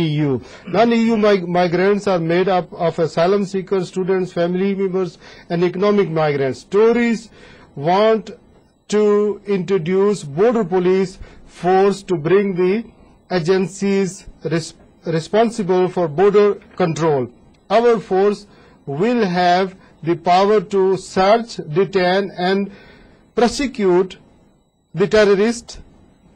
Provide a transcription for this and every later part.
EU. Non-EU migrants are made up of asylum seekers, students, family members, and economic migrants. Tories want to introduce border police force to bring the agencies responsible for border control. Our force will have the power to search, detain, and prosecute the terrorists.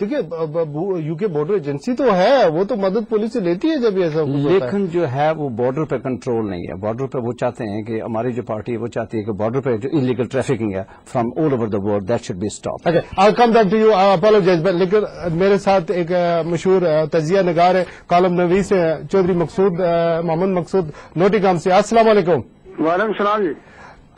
دیکھیے UK border agency تو ہے, وہ تو مدد police سے لیتی ہے جب ایسا ہوتا ہے, لیکن جو ہے وہ بارڈر پہ کنٹرول نہیں ہے. بارڈر پہ وہ چاہتے ہیں کہ ہماری جو پارٹی ہے وہ چاہتی ہے کہ بارڈر پہ جو انلیگل ٹریفکنگ ہے from all over the world that should be stop. I'll come back to you, apologize, لیکن میرے ساتھ ایک مشہور تجزیہ نگار ہے, کالم نویس ہے, چودھری مقصود محمد مقصود نوٹیگام سے. السلام علیکم. وعلیکم السلام جی.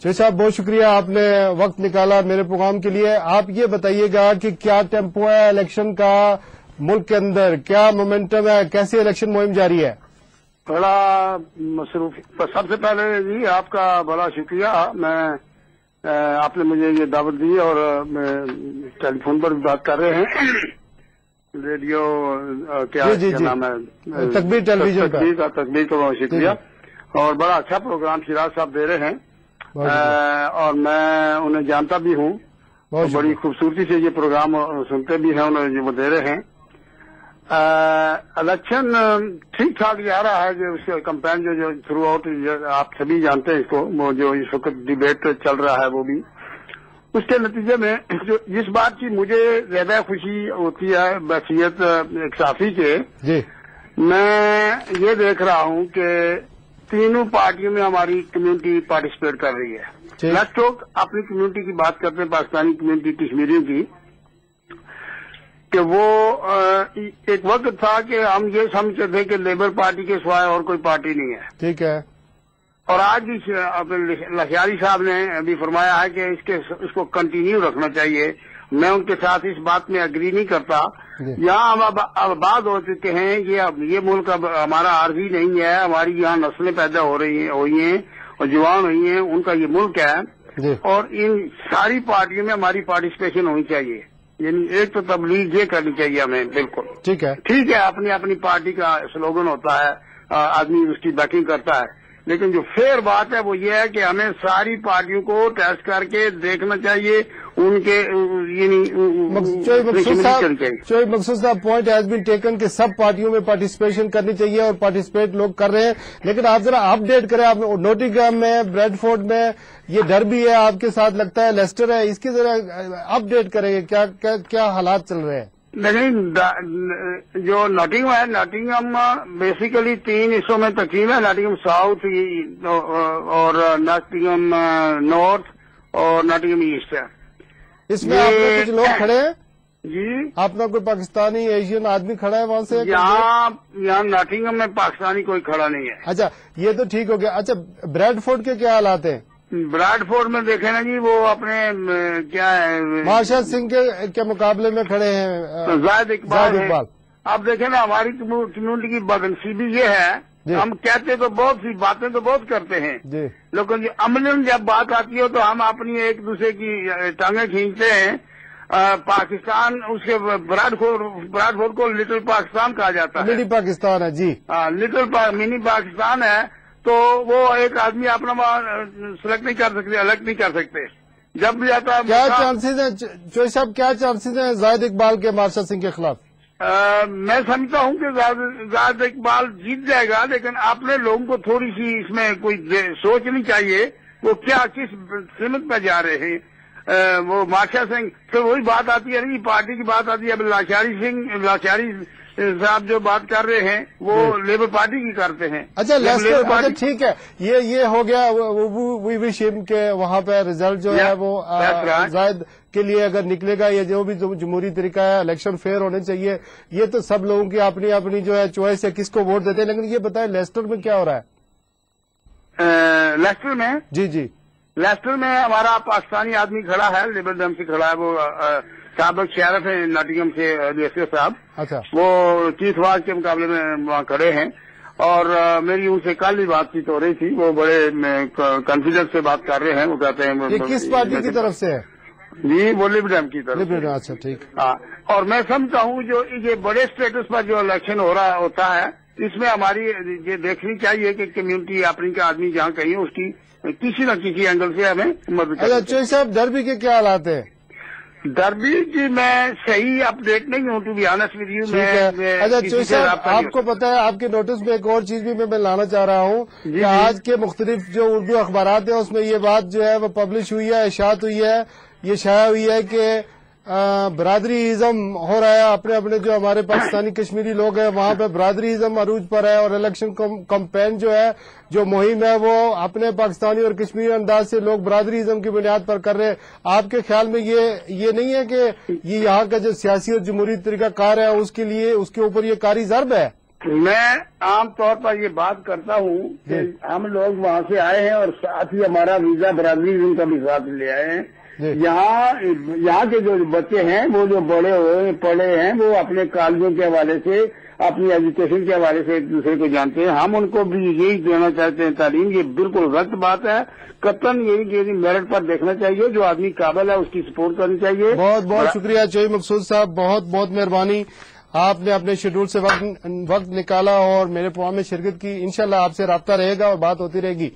چودھری صاحب بہت شکریہ, آپ نے وقت نکالا میرے پروگرام کے لیے. آپ یہ بتائیے گا کہ کیا ٹیمپو ہے الیکشن کا ملک کے اندر, کیا مومنٹم ہے, کیسے الیکشن مہم جاری ہے؟ بڑا مصروف. سب سے پہلے جی آپ کا بڑا شکریہ, آپ نے مجھے یہ دعوت دی اور ٹیلی فون پر بھی بات کر رہے ہیں, ریڈیو کیا نام ہے, تکبیر ٹیلی ویژن کا. تکبیر کا بہت شکریہ, اور بڑا اچھا پروگرام شیراز صاحب دے رہے ہیں, اور میں انہیں جانتا بھی ہوں, بڑی خوبصورتی سے یہ پروگرام سنتے بھی ہیں, انہیں وہ دے رہے ہیں. الیکشن ٹھیک ٹھاک جا رہا ہے, جو اس کا کمپین جو تھرو آؤٹ آپ سبھی جانتے ہیں اس کو, وہ جو اس وقت ڈیبیٹ چل رہا ہے وہ بھی, اس کے نتیجے میں جس بات کی مجھے زیادہ خوشی ہوتی ہے بحیثیت ایک صحافی کے, میں یہ دیکھ رہا ہوں کہ تینوں پارٹیوں میں ہماری کمیونٹی پارٹیسپیٹ کر رہی ہے. لیٹس ٹاک اپنی کمیونٹی کی بات کرتے ہیں, پاکستانی کمیونٹی کشمیریوں کی, کہ وہ ایک وقت تھا کہ ہم یہ سمجھتے تھے کہ لیبر پارٹی کے سوائے اور کوئی پارٹی نہیں ہے. ٹھیک ہے. اور آج بھی لشیاری صاحح نے ابھی فرمایا ہے کہ اس کو کنٹینیو رکھنا چاہیے. میں ان کے ساتھ اس بات میں اگری نہیں کرتا. یہاں ہم آباد ہو چکے ہیں, یہ ملک اب ہمارا عارضی نہیں ہے, ہماری یہاں نسلیں پیدا ہوئی ہیں اور جوان ہوئی ہیں, ان کا یہ ملک ہے, اور ان ساری پارٹیوں میں ہماری پارٹیسپیشن ہونی چاہیے. یعنی ایک تو تبلیغ یہ کرنی چاہیے ہمیں. بالکل ٹھیک ہے, اپنی پارٹی کا سلوگن ہوتا ہے, آدمی اس کی بیکنگ کرتا ہے, لیکن جو فیئر بات ہے وہ یہ ہے کہ ہمیں ساری پارٹیوں کو ٹیسٹ کر کے دیکھنا چاہیے, ان کے مقصود صاحب پوائنٹ ہیز بین ٹیکن کہ سب پارٹیوں میں پارٹیسپیشن کرنی چاہیے, اور پارٹیسپیٹ لوگ کر رہے ہیں, لیکن آپ ذرا اپ ڈیٹ کریں. آپ نوٹنگہم میں, بریڈ فورڈ میں یہ ڈربی ہے, آپ کے ساتھ لگتا ہے لیسٹر ہے, اس کی ذرا اپ ڈیٹ کریں, کیا حالات چل رہے ہیں؟ لیکن جو ناٹنگہم ہے, ناٹنگہم بیسیکلی 3 حصوں میں تقسیم ہے, ناٹنگہم ساؤتھ اور ناٹنگہم نارتھ اور ناٹنگہم ایسٹ ہے. اس میں آپ نے کچھ لوگ کھڑے ہیں جی؟ آپ کا کوئی پاکستانی ایشین آدمی کھڑا ہے وہاں سے؟ یہاں ناٹنگہم میں پاکستانی کوئی کھڑا نہیں ہے. اچھا, یہ تو ٹھیک ہو گیا. اچھا, بریڈ فورڈ کے کیا حالات ہیں؟ بریڈ فورڈ میں دیکھیں نا جی, وہ اپنے کیا ہے مارشل سنگھ کے مقابلے میں کھڑے ہیں زاہد اقبال. آپ دیکھیں نا, ہماری کمیونٹی کی بدنصیبی یہ ہے, ہم کہتے تو بہت سی باتیں تو بہت کرتے ہیں, لیکن عملاً جب بات آتی ہے تو ہم اپنی ایک دوسرے کی ٹانگیں کھینچتے ہیں. پاکستان اس کے بریڈ فورڈ کو لٹل پاکستان کہا جاتا ہے. منی پاکستان ہے جی, منی پاکستان ہے, تو وہ ایک آدمی اپنا سلیکٹ نہیں کر سکتے, الگ نہیں کر سکتے. جب بھی آتا ہے کیا چانسز ہیں چوہدری صاحب, کیا چانسز ہیں زاہد اقبال کے مارشل سنگھ کے خلاف؟ میں سمجھتا ہوں کہ زاہد اقبال جیت جائے گا, لیکن اپنے لوگوں کو تھوڑی سی اس میں کوئی سوچنی چاہیے وہ کس سمت پہ جا رہے ہیں. وہ مارشل سنگھ, پھر وہی بات آتی ہے نا, پارٹی کی بات آتی ہے. اب لاشاری صاحب جو بات کر رہے ہیں وہ لیبر پارٹی کی کرتے ہیں. اچھا ٹھیک ہے, یہ ہو گیا. وی وش ہم کہ وہاں پہ ریزلٹ جو ہے وہ زائد کے لیے اگر نکلے گا, یہ جو بھی جمہوری طریقہ ہے, الیکشن فیئر ہونے چاہیے. یہ تو سب لوگوں کی اپنی جو ہے چوائس ہے کس کو ووٹ دیتے ہیں, لیکن یہ بتائیں لیسٹر میں کیا ہو رہا ہے؟ لیسٹر میں جی لیسٹر میں ہمارا پاکستانی آدمی کھڑا ہے, لیبر ڈیم سے کھڑا ہے, وہ سابق شیرف ہے ناٹنگہم سے لیسٹر صاحب. اچھا, وہ چیف واز کے مقابلے میں وہاں کھڑے ہیں, اور میری ان سے کل بھی بات چیت ہو رہی تھی. وہ بڑے کانفیڈنس سے بات کر رہے ہیں. وہ کہتے ہیں یہ کس پارٹی کی طرف سے ہے؟ جی, وہ لیبر ڈیم کی طرف. اچھا ٹھیک. ہاں, اور میں سمجھتا ہوں جو یہ بڑے اسٹیٹس پر جو الیکشن ہوتا ہے, اس میں ہماری یہ دیکھنی چاہیے کہ کمیونٹی اپنی کا آدمی جہاں کہیں اس کی کسی نہ کسی اینگل سے ہمیں مدد. اچھا چوہدری صاحب, ڈربی کے کیا حالات ہیں؟ ڈربی جی میں صحیح اپڈیٹ نہیں ہوں, to be honest with you. اچھا چوہدری صاحب, آپ کو پتا ہے آپ کے نوٹس میں ایک اور چیز بھی میں لانا چاہ رہا ہوں کہ آج کے مختلف جو اردو اخبارات ہیں اس میں یہ بات جو ہے وہ پبلش ہوئی ہے, اشاعت ہوئی ہے, یہ شائع ہوئی ہے کہ برادریزم ہو رہا ہے، اپنے اپنے جو ہمارے پاکستانی کشمیری لوگ ہیں وہاں پہ برادریزم عروج پر ہے، اور الیکشن کمپین جو ہے، جو مہم ہے، وہ اپنے پاکستانی اور کشمیری انداز سے لوگ برادریزم کی بنیاد پر کر رہے ہیں۔ آپ کے خیال میں یہ نہیں ہے کہ یہ یہاں کا جو سیاسی اور جمہوری طریقہ کار ہے اس کے اوپر یہ کاری ضرب ہے؟ میں عام طور پر یہ بات کرتا ہوں کہ ہم لوگ وہاں سے آئے ہیں اور ساتھ ہی ہمارا ویزا برادریزم کا بھی ساتھ لے آئے ہیں۔ یہاں کے جو بچے ہیں وہ جو بڑے ہوئے پڑھے ہیں وہ اپنے کالجوں کے حوالے سے، اپنی ایجوکیشن کے حوالے سے ایک دوسرے کو جانتے ہیں۔ ہم ان کو بھی یہی دینا چاہتے ہیں تعلیم۔ یہ بالکل غلط بات ہے، قطعاً یہی میرٹ پر دیکھنا چاہیے، جو آدمی قابل ہے اس کی سپورٹ کرنی چاہیے۔ بہت بہت شکریہ چوہی مقصود صاحب، بہت بہت مہربانی، آپ نے اپنے شیڈول سے وقت نکالا اور میرے پروگرام میں شرکت کی۔ انشاءاللہ آپ سے رابطہ رہے گا اور بات ہوتی رہے گی۔